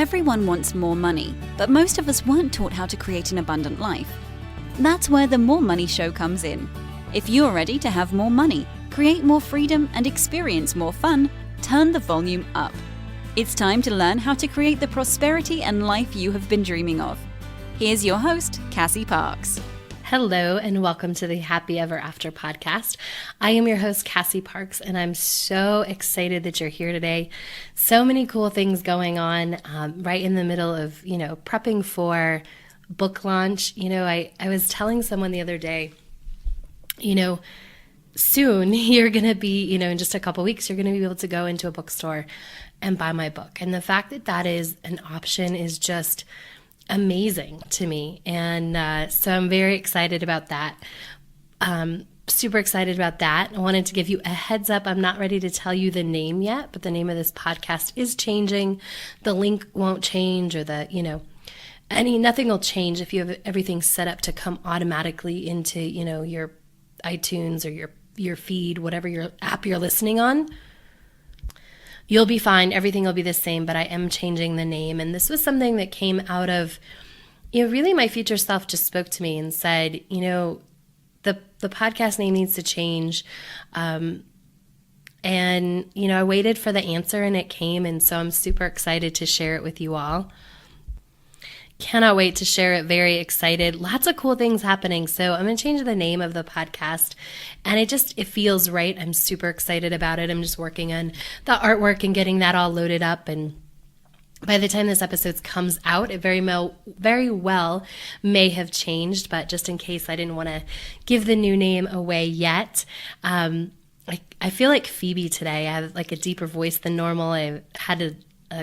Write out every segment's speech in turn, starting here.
Everyone wants more money, but most of us weren't taught how to create an abundant life. That's where the More Money Show comes in. If you're ready to have more money, create more freedom, and experience more fun, turn the volume up. It's time to learn how to create the prosperity and life you have been dreaming of. Here's your host, Cassie Parks. Hello and welcome to the Happy Ever After podcast. I am your host, Cassie Parks, and I'm so excited that you're here today. So many cool things going on right in the middle of, prepping for book launch. I was telling someone the other day, soon you're going to be, in just a couple weeks, you're going to be able to go into a bookstore and buy my book. And the fact that that is an option is just amazing to me. And so I'm very excited about that. Super excited about that. I wanted to give you a heads up. I'm not ready to tell you the name yet, but the name of this podcast is changing. The link won't change, or nothing will change if you have everything set up to come automatically into, your iTunes or your feed, whatever your app you're listening on. You'll be fine. Everything will be the same, but I am changing the name. And this was something that came out of, really my future self just spoke to me and said, the podcast name needs to change. I waited for the answer and it came. And so I'm super excited to share it with you all. Cannot wait to share it. Very excited. Lots of cool things happening. So I'm going to change the name of the podcast, and it feels right. I'm super excited about it. I'm just working on the artwork and getting that all loaded up. And by the time this episode comes out, it very well may have changed, but just in case, I didn't want to give the new name away yet. I feel like Phoebe today. I have like a deeper voice than normal. I had a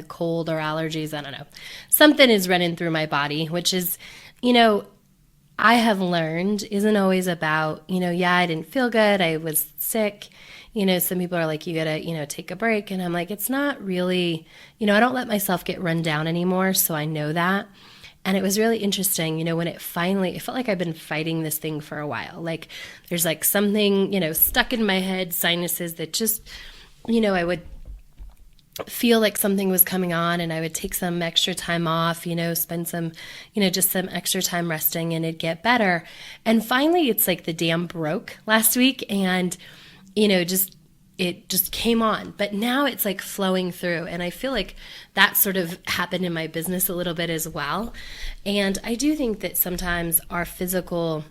cold or allergies. I don't know. Something is running through my body, which is, I have learned isn't always about, I didn't feel good. I was sick. Some people are like, you gotta, take a break. And I'm like, it's not really, I don't let myself get run down anymore. So I know that. And it was really interesting, when it felt like I've been fighting this thing for a while. Like there's like something, stuck in my head, sinuses that just, I would feel like something was coming on, and I would take some extra time off, spend some, just some extra time resting, and it'd get better. And finally, it's like the dam broke last week, and, it just came on. But now it's like flowing through. And I feel like that sort of happened in my business a little bit as well. And I do think that sometimes our physical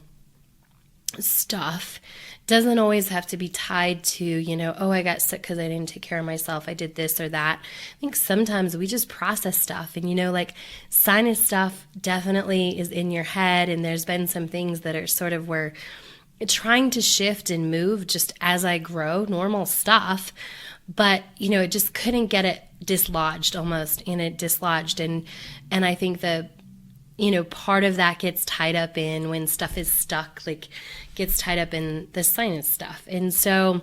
stuff doesn't always have to be tied to, I got sick because I didn't take care of myself. I did this or that. I think sometimes we just process stuff, and, like sinus stuff definitely is in your head. And there's been some things that are sort of where trying to shift and move just as I grow, normal stuff. But, it just couldn't get it dislodged almost, and it dislodged. And I think part of that gets tied up in when stuff is stuck, gets tied up in the sinus stuff. And so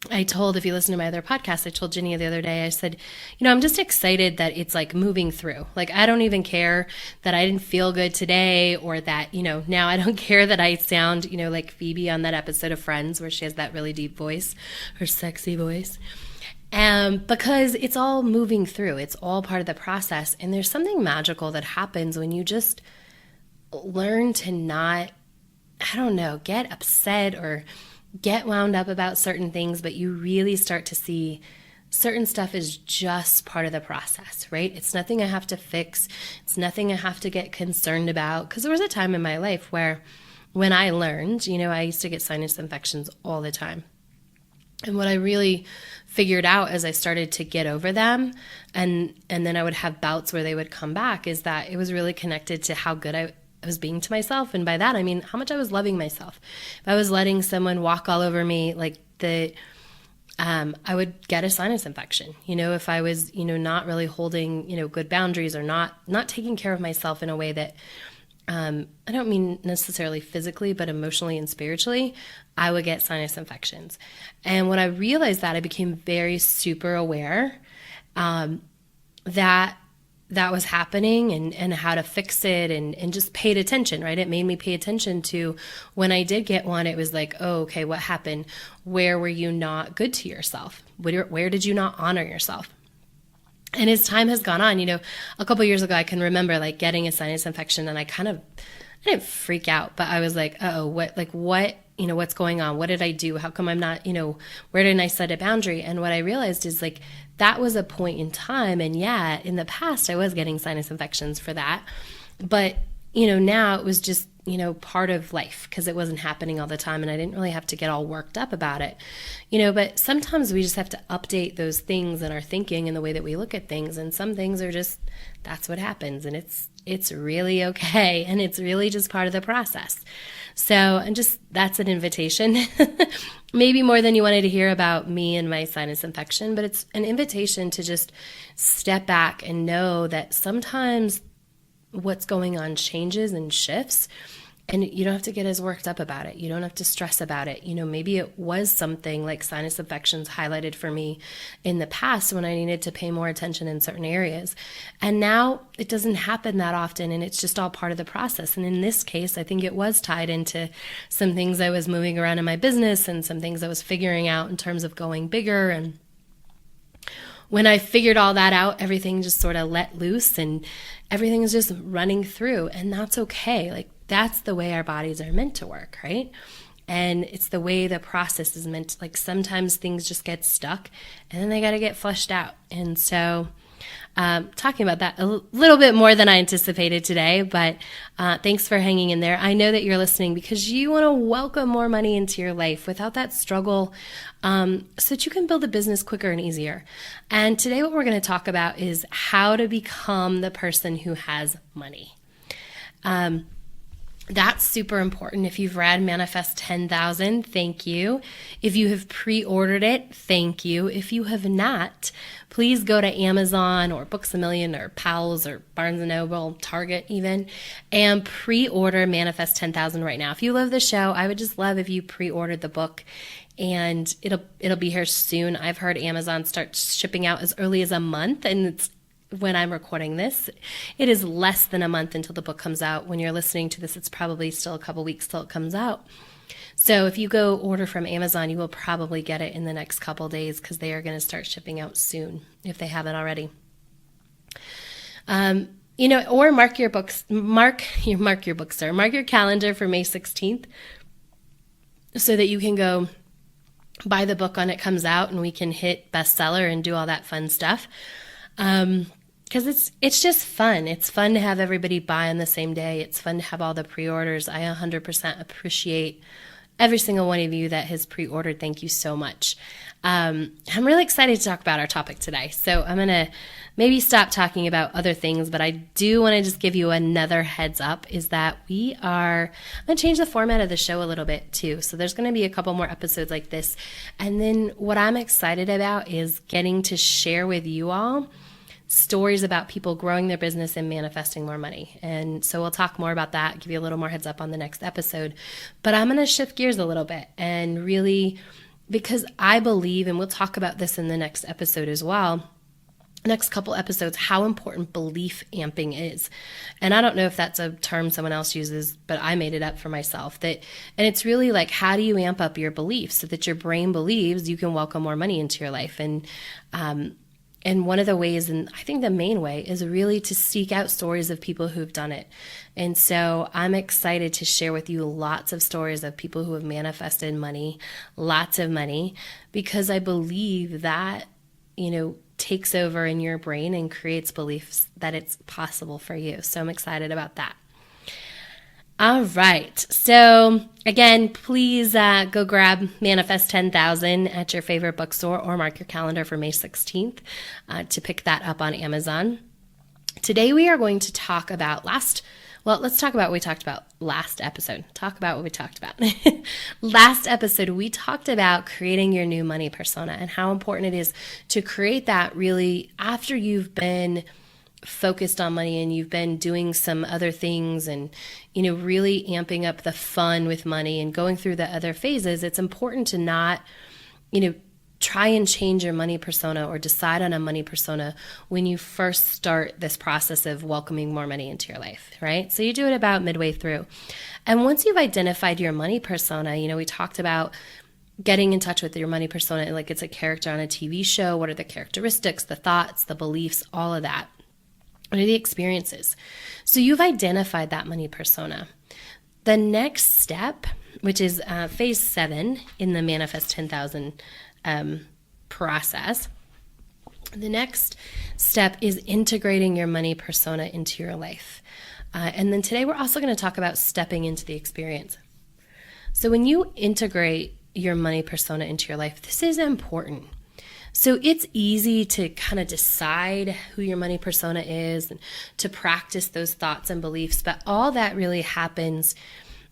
if you listen to my other podcast, I told Ginny the other day, I said, I'm just excited that it's like moving through. Like, I don't even care that I didn't feel good today, or that, now I don't care that I sound, like Phoebe on that episode of Friends where she has that really deep voice, her sexy voice. Because it's all moving through. It's all part of the process. And there's something magical that happens when you just learn to not, get upset or get wound up about certain things, but you really start to see certain stuff is just part of the process, right? It's nothing I have to fix. It's nothing I have to get concerned about. Because there was a time in my life where when I learned, I used to get sinus infections all the time. And what I really figured out as I started to get over them, and then I would have bouts where they would come back, is that it was really connected to how good I was being to myself. And by that, I mean how much I was loving myself. If I was letting someone walk all over me, I would get a sinus infection. If I was, not really holding, good boundaries, or not taking care of myself in a way that, I don't mean necessarily physically, but emotionally and spiritually, I would get sinus infections. And when I realized that, I became very super aware that was happening, and how to fix it, and just paid attention, right? It made me pay attention to when I did get one. It was like, oh, okay, what happened? Where were you not good to yourself? Where did you not honor yourself? And as time has gone on, a couple years ago, I can remember like getting a sinus infection, and I didn't freak out, but I was like, oh, what's going on? What did I do? How come I'm not, where didn't I set a boundary? And what I realized is like, that was a point in time. And yeah, in the past, I was getting sinus infections for that. But, now it was just, part of life because it wasn't happening all the time. And I didn't really have to get all worked up about it, but sometimes we just have to update those things in our thinking and the way that we look at things. And some things are just, that's what happens. And it's really okay. And it's really just part of the process. So, and just, that's an invitation, maybe more than you wanted to hear about me and my sinus infection, but it's an invitation to just step back and know that sometimes what's going on changes and shifts, and you don't have to get as worked up about it. You don't have to stress about it. Maybe it was something like sinus infections highlighted for me in the past when I needed to pay more attention in certain areas. And now it doesn't happen that often, and it's just all part of the process. And in this case, I think it was tied into some things I was moving around in my business and some things I was figuring out in terms of going bigger. And when I figured all that out, everything just sort of let loose and everything is just running through, and that's okay. Like, that's the way our bodies are meant to work, right? And it's the way the process is meant to, like, sometimes things just get stuck and then they got to get flushed out. And so talking about that a little bit more than I anticipated today, but thanks for hanging in there. I know that you're listening because you want to welcome more money into your life without that struggle, so that you can build a business quicker and easier. And today what we're going to talk about is how to become the person who has money. That's super important. If you've read Manifest 10,000, thank you. If you have pre-ordered it, thank you. If you have not, please go to Amazon or Books A Million or Powell's or Barnes & Noble, Target even, and pre-order Manifest 10,000 right now. If you love the show, I would just love if you pre-ordered the book, and it'll be here soon. I've heard Amazon start shipping out as early as a month, and it's when I'm recording this, it is less than a month until the book comes out. When you're listening to this, it's probably still a couple weeks till it comes out. So if you go order from Amazon, you will probably get it in the next couple days because they are going to start shipping out soon if they haven't already. Or mark your calendar for May 16th so that you can go buy the book when it comes out and we can hit bestseller and do all that fun stuff. Because it's just fun. It's fun to have everybody buy on the same day. It's fun to have all the pre-orders. I 100% appreciate every single one of you that has pre-ordered. Thank you so much. I'm really excited to talk about our topic today. So I'm going to maybe stop talking about other things, but I do want to just give you another heads up is that I'm going to change the format of the show a little bit too. So there's going to be a couple more episodes like this. And then what I'm excited about is getting to share with you all stories about people growing their business and manifesting more money. And so we'll talk more about that, give you a little more heads up on the next episode. But I'm going to shift gears a little bit and really, because I believe, and we'll talk about this in the next episode as well, next couple episodes, how important belief amping is. And I don't know if that's a term someone else uses, but I made it up for myself. And it's really like, how do you amp up your beliefs so that your brain believes you can welcome more money into your life? And one of the ways, and I think the main way, is really to seek out stories of people who've done it. And so I'm excited to share with you lots of stories of people who have manifested money, lots of money, because I believe that, takes over in your brain and creates beliefs that it's possible for you. So I'm excited about that. All right. So again, please go grab Manifest 10,000 at your favorite bookstore or mark your calendar for May 16th to pick that up on Amazon. Today we are going to talk about let's talk about what we talked about last episode. Talk about what we talked about. Last episode, we talked about creating your new money persona and how important it is to create that really after you've been focused on money and you've been doing some other things and, really amping up the fun with money and going through the other phases. It's important to not, try and change your money persona or decide on a money persona when you first start this process of welcoming more money into your life, right? So you do it about midway through. And once you've identified your money persona, we talked about getting in touch with your money persona like it's a character on a TV show. What are the characteristics, the thoughts, the beliefs, all of that? What are the experiences? So you've identified that money persona. The next step, which is phase 7 in the Manifest 10,000 process, the next step is integrating your money persona into your life. And then today we're also going to talk about stepping into the experience. So when you integrate your money persona into your life, this is important. So it's easy to kind of decide who your money persona is and to practice those thoughts and beliefs, but all that really happens,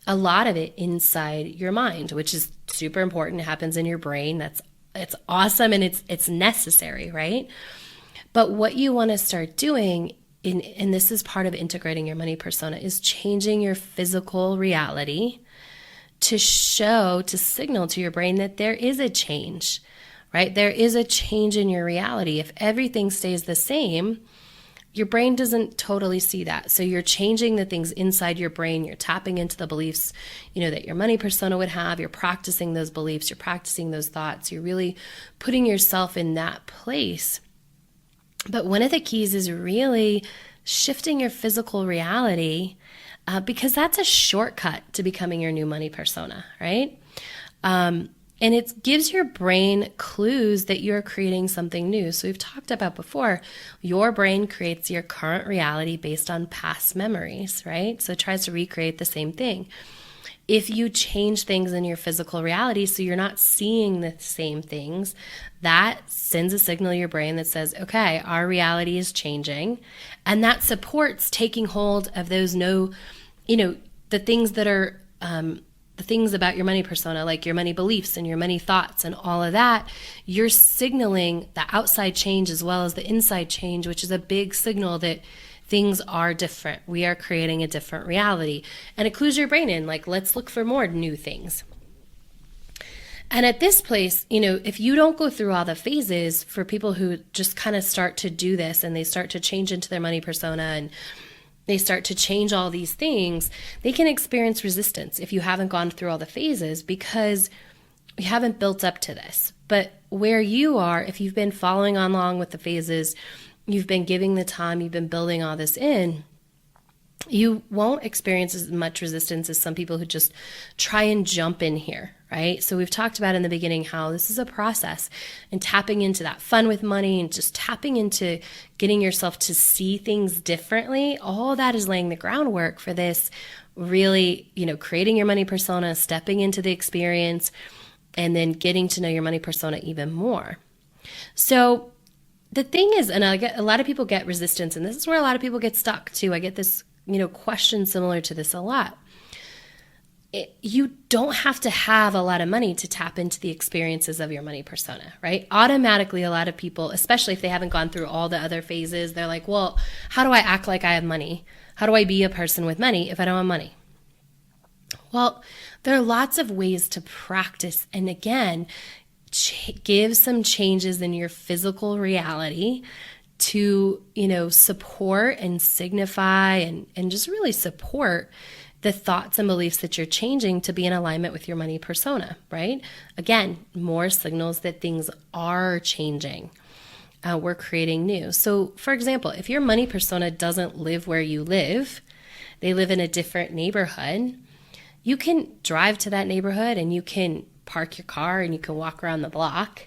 a lot of it inside your mind, which is super important. It happens in your brain. It's awesome and it's necessary, right? But what you want to start doing, and this is part of integrating your money persona, is changing your physical reality to signal to your brain that there is a change, right? There is a change in your reality. If everything stays the same, your brain doesn't totally see that. So you're changing the things inside your brain. You're tapping into the beliefs, that your money persona would have. You're practicing those beliefs. You're practicing those thoughts. You're really putting yourself in that place. But one of the keys is really shifting your physical reality, because that's a shortcut to becoming your new money persona, right? And it gives your brain clues that you're creating something new. So we've talked about before, your brain creates your current reality based on past memories, right? So it tries to recreate the same thing. If you change things in your physical reality so you're not seeing the same things, that sends a signal to your brain that says, okay, our reality is changing. And that supports taking hold of those the things that are the things about your money persona, like your money beliefs and your money thoughts and all of that. You're signaling the outside change as well as the inside change, which is a big signal that things are different. We are creating a different reality. And it clues your brain in, like, let's look for more new things. And at this place, if you don't go through all the phases, for people who just kind of start to do this and they start to change into their money persona and they start to change all these things, they can experience resistance if you haven't gone through all the phases because you haven't built up to this. But where you are, if you've been following along with the phases, you've been giving the time, you've been building all this in, you won't experience as much resistance as some people who just try and jump in here, right? So we've talked about in the beginning how this is a process, and tapping into that fun with money and just tapping into getting yourself to see things differently. All that is laying the groundwork for this really, creating your money persona, stepping into the experience, and then getting to know your money persona even more. So the thing is, and a lot of people get resistance, and this is where a lot of people get stuck too. I get this question similar to this a lot. You don't have to have a lot of money to tap into the experiences of your money persona, right? Automatically, a lot of people, especially if they haven't gone through all the other phases, they're like, well, how do I act like I have money? How do I be a person with money if I don't have money? Well, there are lots of ways to practice. And again, give some changes in your physical reality to, support and signify and just really support the thoughts and beliefs that you're changing to be in alignment with your money persona, right? Again, more signals that things are changing. We're creating new. So for example, if your money persona doesn't live where you live, they live in a different neighborhood, you can drive to that neighborhood and you can park your car and you can walk around the block,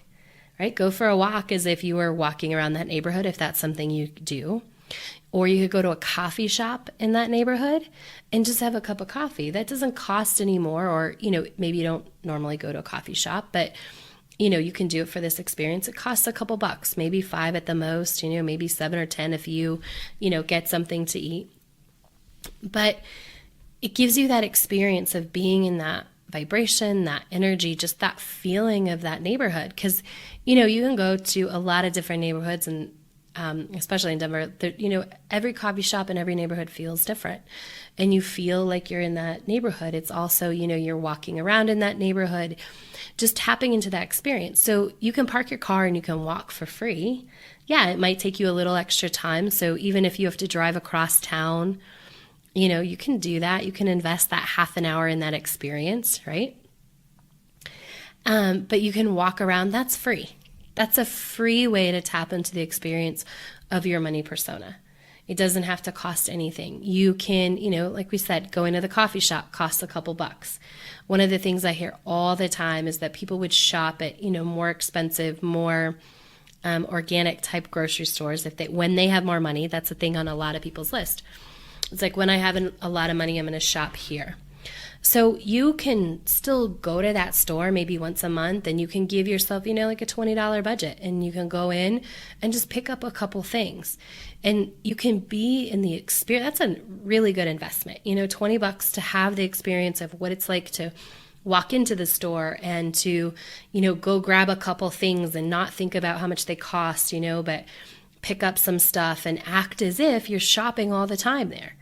right? Go for a walk as if you were walking around that neighborhood, if that's something you do. Or you could go to a coffee shop in that neighborhood and just have a cup of coffee. That doesn't cost any more, or, maybe you don't normally go to a coffee shop, but, you can do it for this experience. It costs a couple bucks, maybe $5 at the most, maybe $7 or $10 if you, get something to eat. But it gives you that experience of being in that vibration, that energy, just that feeling of that neighborhood. Because, you can go to a lot of different neighborhoods, and especially in Denver, every coffee shop in every neighborhood feels different. And you feel like you're in that neighborhood. It's also, you're walking around in that neighborhood, just tapping into that experience. So you can park your car and you can walk for free. Yeah, it might take you a little extra time. So even if you have to drive across town, you can do that. You can invest that half an hour in that experience, right? But you can walk around. That's free. That's a free way to tap into the experience of your money persona. It doesn't have to cost anything. You can, like we said, going to the coffee shop costs a couple bucks. One of the things I hear all the time is that people would shop at, more expensive, more organic type grocery stores when they have more money. That's a thing on a lot of people's list. It's like, when I have a lot of money, I'm going to shop here. So you can still go to that store maybe once a month, and you can give yourself, like a $20 budget, and you can go in and just pick up a couple things, and you can be in the experience. That's a really good investment, $20 to have the experience of what it's like to walk into the store and to, go grab a couple things and not think about how much they cost, but pick up some stuff and act as if you're shopping all the time there.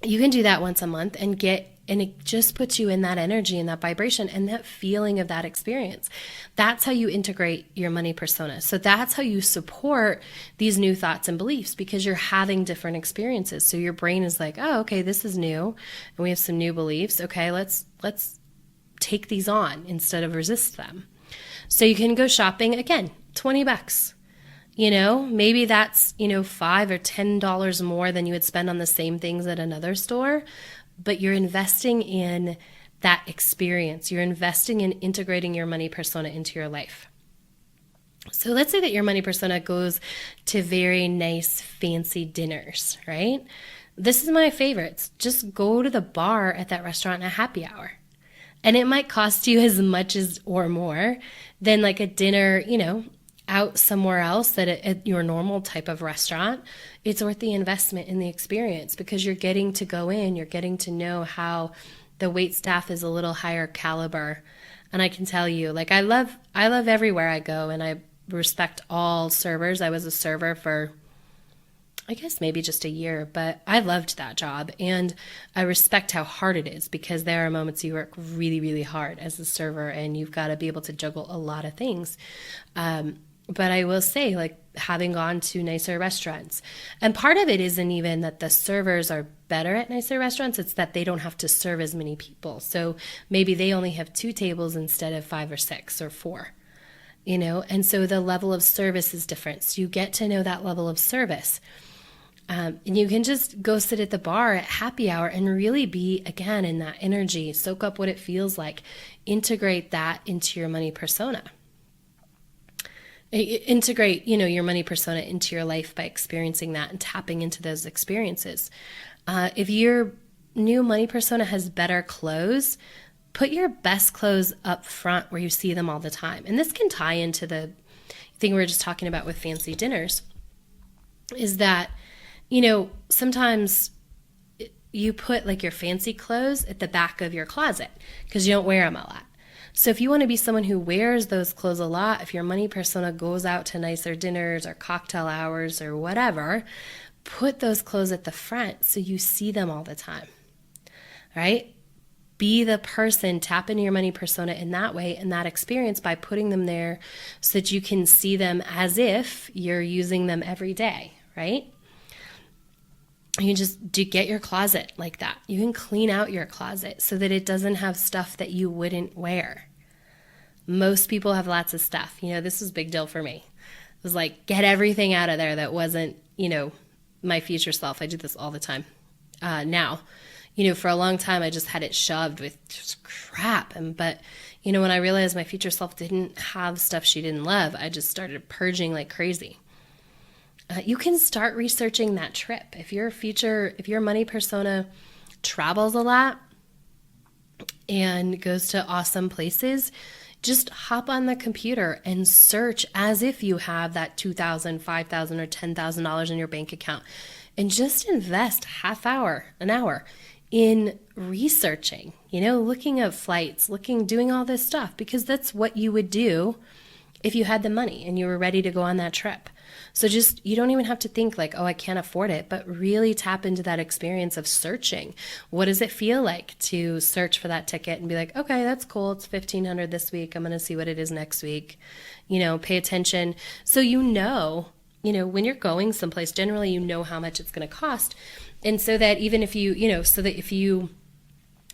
You can do that once a month and it just puts you in that energy and that vibration and that feeling of that experience. That's how you integrate your money persona. So that's how you support these new thoughts and beliefs, because you're having different experiences. So your brain is like, oh, okay, this is new, and we have some new beliefs. Okay, let's take these on instead of resist them. So you can go shopping, again, $20. Maybe that's, $5 or $10 more than you would spend on the same things at another store, but you're investing in that experience. You're investing in integrating your money persona into your life. So let's say that your money persona goes to very nice, fancy dinners, right? This is my favorites. Just go to the bar at that restaurant at happy hour. And it might cost you as much as or more than like a dinner, out somewhere else at your normal type of restaurant. It's worth the investment in the experience, because you're getting to go in, you're getting to know how the wait staff is a little higher caliber. And I can tell you, like, I love everywhere I go, and I respect all servers. I was a server for, I guess, maybe just a year, but I loved that job, and I respect how hard it is, because there are moments you work really, really hard as a server, and you've got to be able to juggle a lot of things. But I will say, like, having gone to nicer restaurants, and part of it isn't even that the servers are better at nicer restaurants, it's that they don't have to serve as many people. So maybe they only have 2 tables instead of 5 or 6 or 4, and so the level of service is different. So you get to know that level of service. And you can just go sit at the bar at happy hour and really be, again, in that energy, soak up what it feels like, integrate that into your money persona. Integrate, your money persona into your life by experiencing that and tapping into those experiences. If your new money persona has better clothes, put your best clothes up front where you see them all the time. And this can tie into the thing we were just talking about with fancy dinners, is that, sometimes you put like your fancy clothes at the back of your closet because you don't wear them a lot. So if you want to be someone who wears those clothes a lot, if your money persona goes out to nicer dinners or cocktail hours or whatever, put those clothes at the front so you see them all the time, right? Be the person, tap into your money persona in that way, in that experience, by putting them there so that you can see them as if you're using them every day, right? You just get your closet like that. You can clean out your closet so that it doesn't have stuff that you wouldn't wear. Most people have lots of stuff. This was a big deal for me. It was like, get everything out of there that wasn't, my future self. I do this all the time. Now, for a long time, I just had it shoved with just crap. But, when I realized my future self didn't have stuff she didn't love, I just started purging like crazy. You can start researching that trip. If your money persona travels a lot and goes to awesome places, just hop on the computer and search as if you have that $2,000, $5,000, or $10,000 in your bank account, and just invest an hour in researching, looking at flights, doing all this stuff, because that's what you would do if you had the money and you were ready to go on that trip. So you don't even have to think like, oh, I can't afford it, but really tap into that experience of searching. What does it feel like to search for that ticket and be like, okay, that's cool. It's $1,500 this week. I'm going to see what it is next week. Pay attention. So when you're going someplace, generally how much it's going to cost. And so that even if you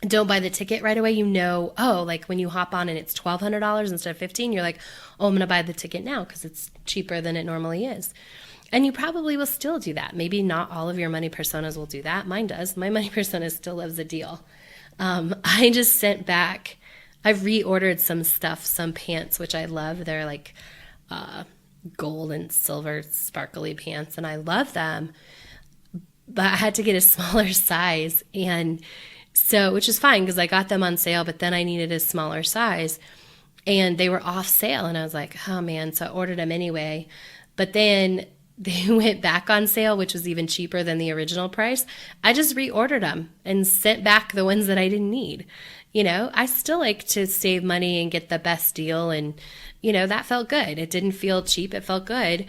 don't buy the ticket right away. Oh, like when you hop on and it's $1,200 instead of $1,500, you're like, oh, I'm going to buy the ticket now because it's cheaper than it normally is. And you probably will still do that. Maybe not all of your money personas will do that. Mine does. My money persona still loves a deal. I just sent back, I reordered some stuff, some pants, which I love. They're like gold and silver sparkly pants, and I love them. But I had to get a smaller size, and so, which is fine because I got them on sale, but then I needed a smaller size, and they were off sale, and I was like, oh man, so I ordered them anyway. But then they went back on sale, which was even cheaper than the original price. I just reordered them and sent back the ones that I didn't need. I still like to save money and get the best deal, and that felt good. It didn't feel cheap, it felt good.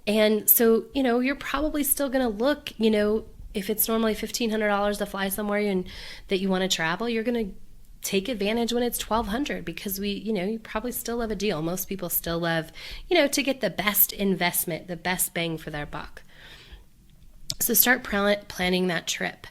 And so, you're probably still going to look, if it's normally $1,500 to fly somewhere and that you want to travel, you're going to take advantage when it's $1,200 because you probably still love a deal. Most people still love, to get the best investment, the best bang for their buck. So start planning that trip.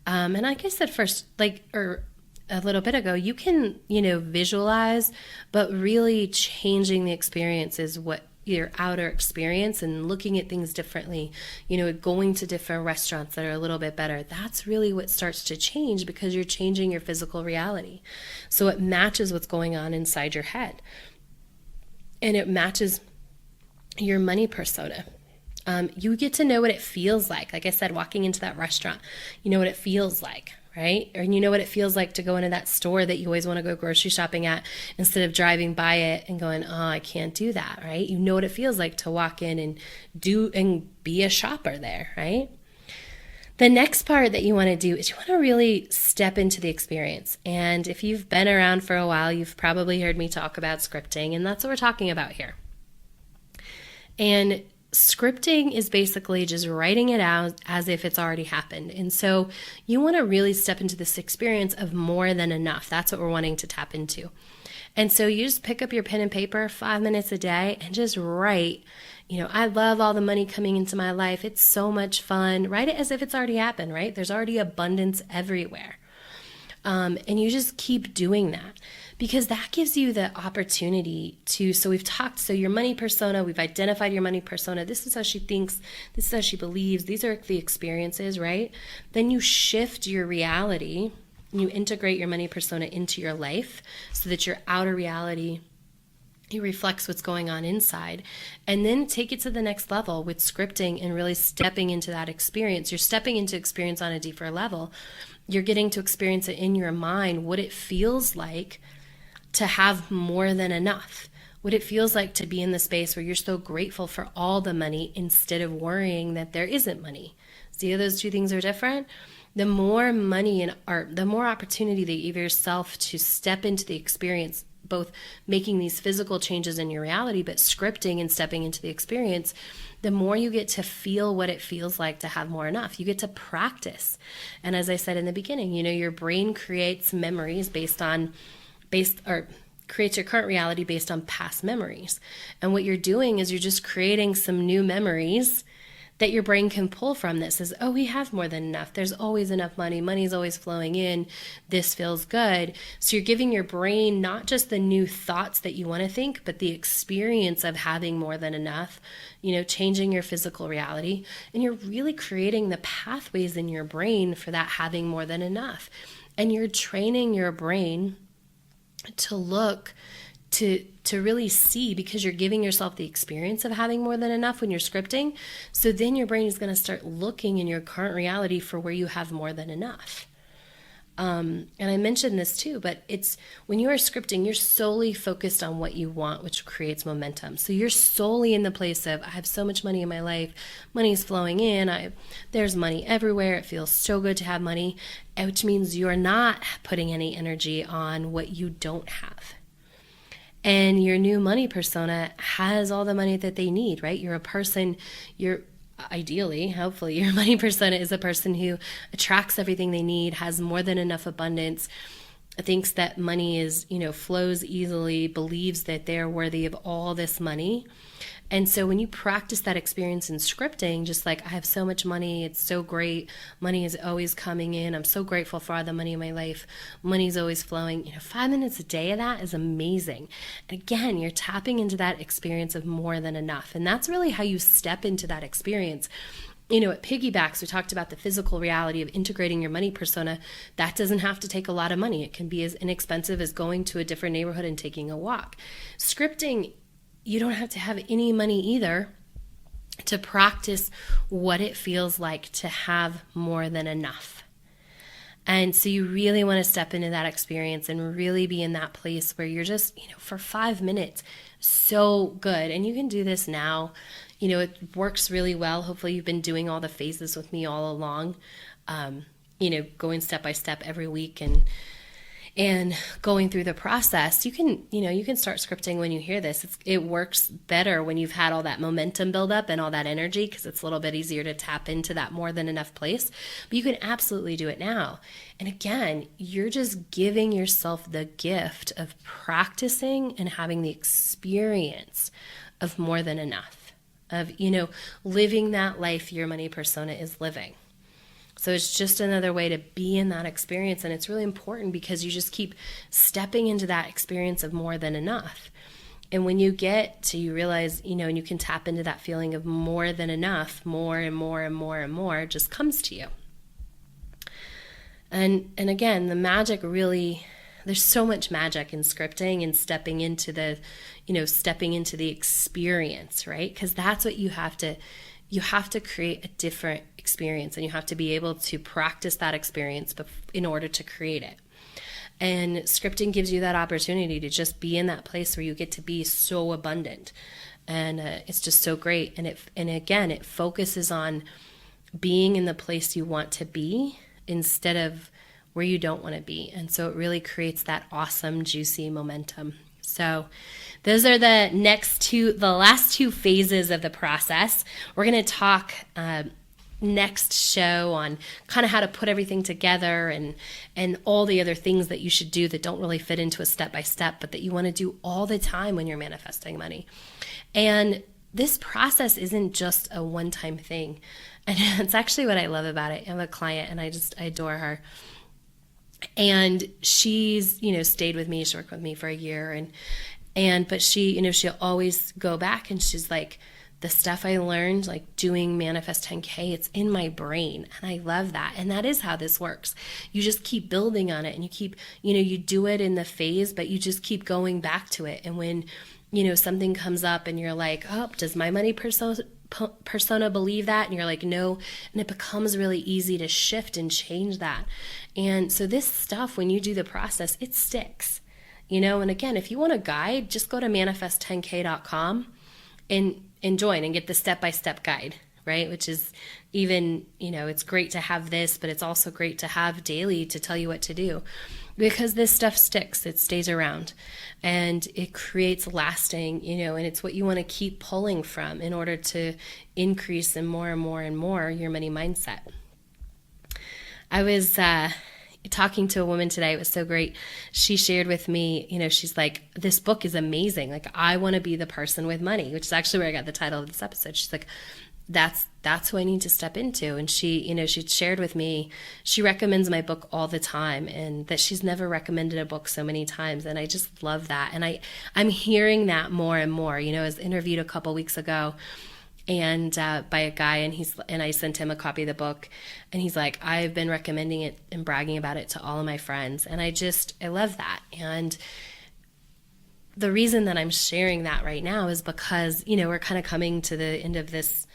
And like I said first, or a little bit ago, you can, visualize, but really changing the experience is what your outer experience and looking at things differently, going to different restaurants that are a little bit better. That's really what starts to change because you're changing your physical reality. So it matches what's going on inside your head. And it matches your money persona. You get to know what it feels like. Like I said, walking into that restaurant, you know what it feels like. Right? Or you know what it feels like to go into that store that you always want to go grocery shopping at instead of driving by it and going, oh, I can't do that, right? You know what it feels like to walk in and be a shopper there, right? The next part that you want to do is you want to really step into the experience. And if you've been around for a while, you've probably heard me talk about scripting, and that's what we're talking about here. And scripting is basically just writing it out as if it's already happened. And so you want to really step into this experience of more than enough. That's what we're wanting to tap into. And so you just pick up your pen and paper 5 minutes a day and just write, I love all the money coming into my life. It's so much fun. Write it as if it's already happened, right? There's already abundance everywhere. And you just keep doing that. Because that gives you the opportunity to, so your money persona, we've identified your money persona. This is how she thinks. This is how she believes. These are the experiences, right? Then you shift your reality. You integrate your money persona into your life so that your outer reality, it reflects what's going on inside. And then take it to the next level with scripting and really stepping into that experience. You're stepping into experience on a deeper level. You're getting to experience it in your mind, what it feels like to have more than enough, what it feels like to be in the space where you're so grateful for all the money instead of worrying that there isn't money. See how those two things are different? The more money the more opportunity that you give yourself to step into the experience, both making these physical changes in your reality, but scripting and stepping into the experience, the more you get to feel what it feels like to have more enough. You get to practice. And as I said in the beginning, your brain creates memories creates your current reality based on past memories. And what you're doing is you're just creating some new memories that your brain can pull from that says, oh, we have more than enough. There's always enough money. Money's always flowing in. This feels good. So you're giving your brain not just the new thoughts that you want to think, but the experience of having more than enough, changing your physical reality. And you're really creating the pathways in your brain for that having more than enough. And you're training your brain to look, to really see, because you're giving yourself the experience of having more than enough when you're scripting. So then your brain is going to start looking in your current reality for where you have more than enough. And I mentioned this too, but it's when you are scripting, you're solely focused on what you want, which creates momentum. So you're solely in the place of, I have so much money in my life. Money is flowing in. There's money everywhere. It feels so good to have money, which means you're not putting any energy on what you don't have. And your new money persona has all the money that they need, right? You're a person, ideally, hopefully, your money persona is a person who attracts everything they need, has more than enough abundance, thinks that money is, flows easily, believes that they're worthy of all this money. And so when you practice that experience in scripting, just like, I have so much money, it's so great, money is always coming in, I'm so grateful for all the money in my life, money's always flowing, 5 minutes a day of that is amazing. And again, you're tapping into that experience of more than enough. And that's really how you step into that experience. It piggybacks. We talked about the physical reality of integrating your money persona. That doesn't have to take a lot of money. It can be as inexpensive as going to a different neighborhood and taking a walk. Scripting, you don't have to have any money either to practice what it feels like to have more than enough. And so you really want to step into that experience and really be in that place where you're just, for 5 minutes, so good. And you can do this now. It works really well. Hopefully you've been doing all the phases with me all along, going step by step every week and going through the process. You can start scripting when you hear this. It works better when you've had all that momentum build up and all that energy, because it's a little bit easier to tap into that more than enough place. But you can absolutely do it now. And again, you're just giving yourself the gift of practicing and having the experience of more than enough, of, living that life your money persona is living. So it's just another way to be in that experience. And it's really important because you just keep stepping into that experience of more than enough. And when you get to, you realize, and you can tap into that feeling of more than enough, more and more and more and more just comes to you. And again, the magic really, there's so much magic in scripting and stepping into the experience, right? Because that's what you have to create a different experience, and you have to be able to practice that experience in order to create it. And scripting gives you that opportunity to just be in that place where you get to be so abundant. And it's just so great. And again, it focuses on being in the place you want to be instead of where you don't want to be. And so it really creates that awesome, juicy momentum. So those are the last two phases of the process. We're going to talk next show on kind of how to put everything together and all the other things that you should do that don't really fit into a step-by-step, but that you want to do all the time when you're manifesting money. And this process isn't just a one-time thing. And it's actually what I love about it. I have a client and I adore her. And she's, stayed with me. She worked with me for a year but she, she'll always go back and she's like, the stuff I learned, like doing Manifest 10K, it's in my brain. And I love that. And that is how this works. You just keep building on it and you keep, you do it in the phase, but you just keep going back to it. And when, something comes up and you're like, oh, does my money persona believe that? And you're like, no. And it becomes really easy to shift and change that. And so this stuff, when you do the process, it sticks, and again, if you want a guide, just go to manifest10k.com and join and get the step-by-step guide, right? Which is even, it's great to have this, but it's also great to have daily to tell you what to do, because this stuff sticks, it stays around, and it creates lasting, and it's what you want to keep pulling from in order to increase and more and more your money mindset. I was talking to a woman today. It was so great. She shared with me, she's like, this book is amazing. Like, I want to be the person with money, which is actually where I got the title of this episode. She's like, that's who I need to step into. And she, she shared with me, she recommends my book all the time, and that she's never recommended a book so many times. And I just love that. And I'm hearing that more and more. I was interviewed a couple weeks ago and by a guy, and I sent him a copy of the book, and he's like, I've been recommending it and bragging about it to all of my friends. And I love that. And the reason that I'm sharing that right now is because, we're kind of coming to the end of this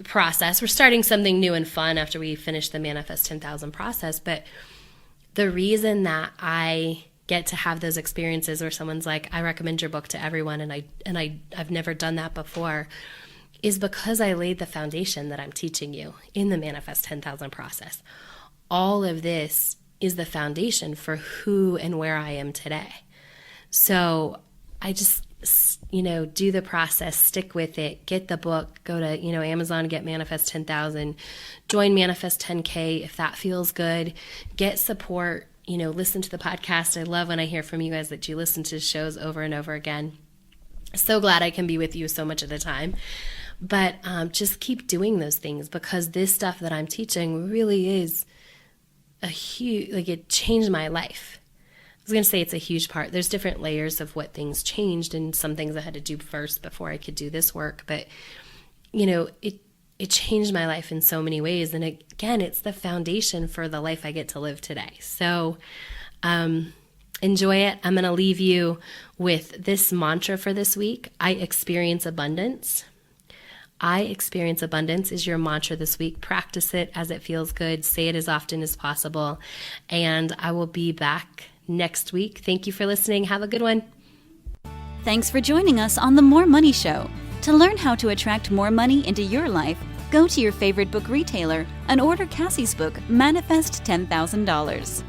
process. We're starting something new and fun after we finish the Manifest 10,000 process. But the reason that I get to have those experiences where someone's like, I recommend your book to everyone, and I've never done that before, is because I laid the foundation that I'm teaching you in the Manifest 10,000 process. All of this is the foundation for who and where I am today. So I just, do the process, stick with it, get the book, go to, Amazon, get Manifest 10,000, join Manifest 10K if that feels good, get support, listen to the podcast. I love when I hear from you guys that you listen to shows over and over again. So glad I can be with you so much of the time. But just keep doing those things, because this stuff that I'm teaching really is a huge, like, it changed my life. I was going to say it's a huge part. There's different layers of what things changed, and some things I had to do first before I could do this work. But, it changed my life in so many ways. And again, it's the foundation for the life I get to live today. So enjoy it. I'm going to leave you with this mantra for this week. I experience abundance. I experience abundance is your mantra this week. Practice it as it feels good. Say it as often as possible. And I will be back next week. Thank you for listening. Have a good one. Thanks for joining us on The More Money Show. To learn how to attract more money into your life, go to your favorite book retailer and order Cassie's book, Manifest $10,000.